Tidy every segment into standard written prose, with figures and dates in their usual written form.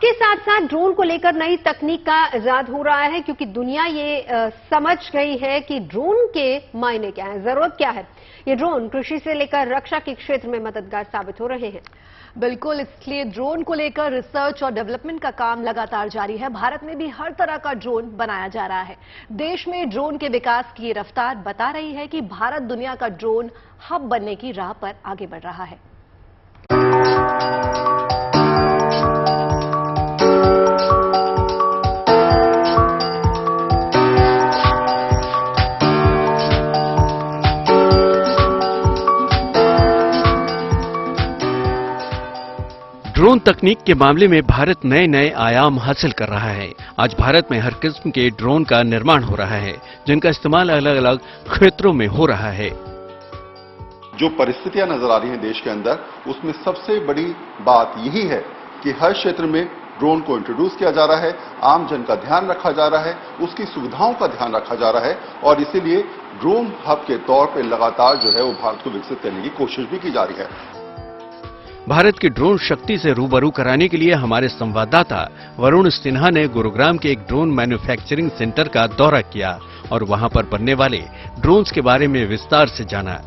इसके साथ साथ ड्रोन को लेकर नई तकनीक का इजाद हो रहा है, क्योंकि दुनिया ये समझ गई है कि ड्रोन के मायने क्या है, जरूरत क्या है। ये ड्रोन कृषि से लेकर रक्षा के क्षेत्र में मददगार साबित हो रहे हैं। बिल्कुल, इसलिए ड्रोन को लेकर रिसर्च और डेवलपमेंट का काम लगातार जारी है। भारत में भी हर तरह का ड्रोन बनाया जा रहा है। देश में ड्रोन के विकास की रफ्तार बता रही है कि भारत दुनिया का ड्रोन हब बनने की राह पर आगे बढ़ रहा है। ड्रोन तकनीक के मामले में भारत नए नए आयाम हासिल कर रहा है। आज भारत में हर किस्म के ड्रोन का निर्माण हो रहा है, जिनका इस्तेमाल अलग अलग क्षेत्रों में हो रहा है। जो परिस्थितियां नजर आ रही हैं देश के अंदर, उसमें सबसे बड़ी बात यही है कि हर क्षेत्र में ड्रोन को इंट्रोड्यूस किया जा रहा है, आम जन का ध्यान रखा जा रहा है, उसकी सुविधाओं का ध्यान रखा जा रहा है और इसीलिए ड्रोन हब के तौर पर लगातार जो है वो भारत को विकसित करने की कोशिश भी की जा रही है। भारत की ड्रोन शक्ति से रूबरू कराने के लिए हमारे संवाददाता वरुण सिन्हा ने गुरुग्राम के एक ड्रोन मैन्युफैक्चरिंग सेंटर का दौरा किया और वहां पर बनने वाले ड्रोन्स के बारे में विस्तार से जाना।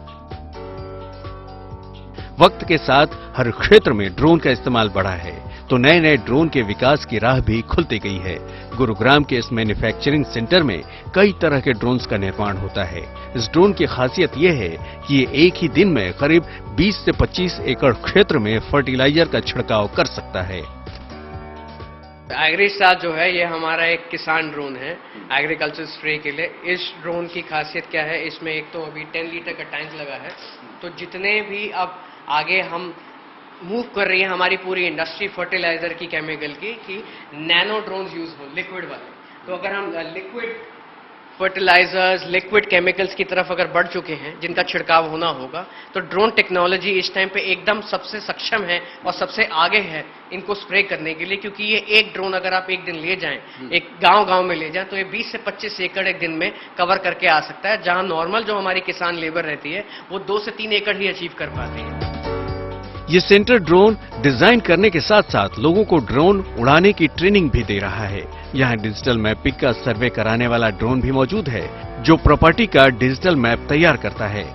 वक्त के साथ हर क्षेत्र में ड्रोन का इस्तेमाल बढ़ा है, तो नए नए ड्रोन के विकास की राह भी खुलती गई है। गुरुग्राम के इस मैन्युफैक्चरिंग सेंटर में कई तरह के ड्रोन्स का निर्माण होता है। इस ड्रोन की खासियत यह है कि ये एक ही दिन में करीब 20 से 25 एकड़ क्षेत्र में फर्टिलाइजर का छिड़काव कर सकता है। एग्रीसाट जो है ये हमारा एक किसान ड्रोन है एग्रीकल्चर स्प्रे के लिए। इस ड्रोन की खासियत क्या है, इसमें एक तो अभी 10 लीटर का टैंक लगा है, तो जितने भी अब आगे हम मूव कर रही है हमारी पूरी इंडस्ट्री फर्टिलाइजर की, केमिकल की, कि नैनो ड्रोन्स यूज हो, लिक्विड वाले। तो अगर हम लिक्विड फर्टिलाइजर्स, लिक्विड केमिकल्स की तरफ अगर बढ़ चुके हैं जिनका छिड़काव होना होगा, तो ड्रोन टेक्नोलॉजी इस टाइम पे एकदम सबसे सक्षम है और सबसे आगे है इनको स्प्रे करने के लिए। क्योंकि ये एक ड्रोन अगर आप एक दिन ले जाएं, एक गांव में ले जाएं, तो ये 20 से 25 एकड़ एक दिन में कवर करके आ सकता है, जहां नॉर्मल जो हमारी किसान लेबर रहती है वो 2 से 3 एकड़ ही अचीव कर पाती है। ये सेंटर ड्रोन डिजाइन करने के साथ साथ लोगों को ड्रोन उड़ाने की ट्रेनिंग भी दे रहा है। यहाँ डिजिटल मैपिंग का सर्वे कराने वाला ड्रोन भी मौजूद है, जो प्रॉपर्टी का डिजिटल मैप तैयार करता है।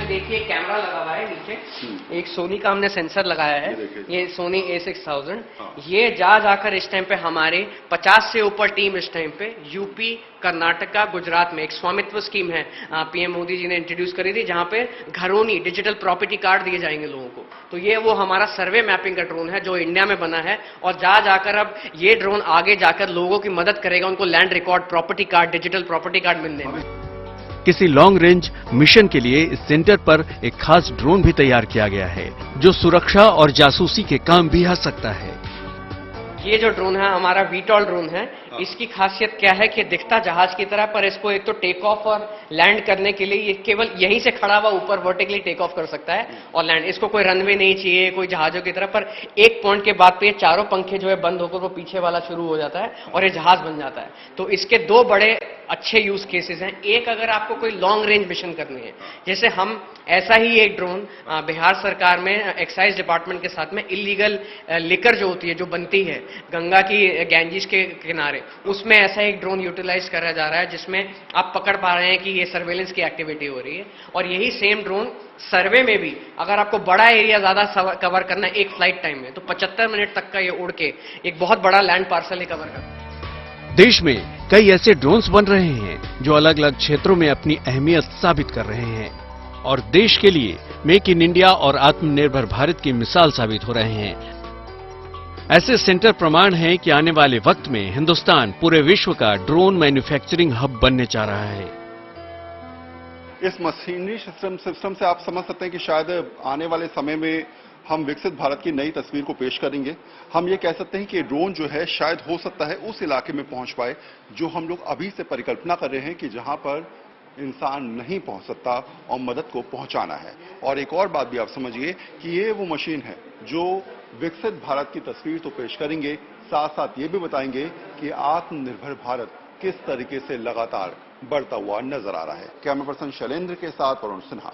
देखिए कैमरा लगा हुआ है नीचे, एक सोनी का हमने सेंसर लगाया है, ये सोनी A6000। ये जाकर इस टाइम पे हमारे 50 से ऊपर टीम इस टाइम पे यूपी, कर्नाटका, गुजरात में एक स्वामित्व स्कीम है, पीएम मोदी जी ने इंट्रोड्यूस करी थी, जहां पे घरोनी डिजिटल प्रॉपर्टी कार्ड दिए जाएंगे लोगों को। तो ये वो हमारा सर्वे मैपिंग का ड्रोन है जो इंडिया में बना है, और जाकर अब ये ड्रोन आगे जाकर लोगों की मदद करेगा उनको land record, property card, digital property card मिलने में। किसी लॉन्ग रेंज मिशन के लिए इस सेंटर पर एक खास ड्रोन भी तैयार किया गया है, जो सुरक्षा और जासूसी के काम भी आ सकता है। ये जो ड्रोन है हमारा वीटॉल ड्रोन है। इसकी खासियत क्या है कि दिखता जहाज की तरह, पर इसको एक तो टेक ऑफ और लैंड करने के लिए ये केवल यहीं से खड़ा हुआ ऊपर वर्टिकली टेक ऑफ कर सकता है और लैंड। इसको कोई रनवे नहीं चाहिए कोई जहाजों की तरह, पर एक पॉइंट के बाद पे ये चारों पंखे जो है बंद होकर वो पीछे वाला शुरू हो जाता है और ये जहाज बन जाता है। तो इसके 2 बड़े अच्छे यूज केसेस हैं। एक, अगर आपको कोई लॉन्ग रेंज मिशन करनी है, जैसे हम ऐसा ही एक ड्रोन बिहार सरकार में एक्साइज डिपार्टमेंट के साथ में इलीगल लिकर जो होती है, जो बनती है गंगा की गैंजिस के किनारे, उसमें ऐसा एक ड्रोन यूटिलाइज करा जा रहा है, जिसमें आप पकड़ पा रहे हैं कि ये सर्वेलेंस की एक्टिविटी हो रही है। और यही सेम ड्रोन सर्वे में भी, अगर आपको बड़ा एरिया ज्यादा कवर करना है एक फ्लाइट टाइम में, तो 75 मिनट तक का ये उड़ के एक बहुत बड़ा लैंड पार्सल ही कवर करता है। देश में कई ऐसे ड्रोन्स बन रहे हैं जो अलग अलग क्षेत्रों में अपनी अहमियत साबित कर रहे हैं और देश के लिए मेक इन इंडिया और आत्मनिर्भर भारत की मिसाल साबित हो रहे हैं। ऐसे सेंटर प्रमाण हैं कि आने वाले वक्त में हिंदुस्तान पूरे विश्व का ड्रोन मैन्युफैक्चरिंग हब बनने जा रहा है। इस मशीनरी सिस्टम से आप समझ सकते हैं कि शायद आने वाले समय में हम विकसित भारत की नई तस्वीर को पेश करेंगे। हम ये कह सकते हैं कि ड्रोन जो है शायद हो सकता है उस इलाके में पहुंच पाए जो हम लोग अभी से परिकल्पना कर रहे हैं कि जहां पर इंसान नहीं पहुंच सकता और मदद को पहुंचाना है। और एक और बात भी आप समझिए कि ये वो मशीन है जो विकसित भारत की तस्वीर तो पेश करेंगे, साथ साथ ये भी बताएंगे कि आत्मनिर्भर भारत किस तरीके से लगातार बढ़ता हुआ नजर आ रहा है। कैमरा पर्सन शैलेंद्र के साथ वरुण सिन्हा।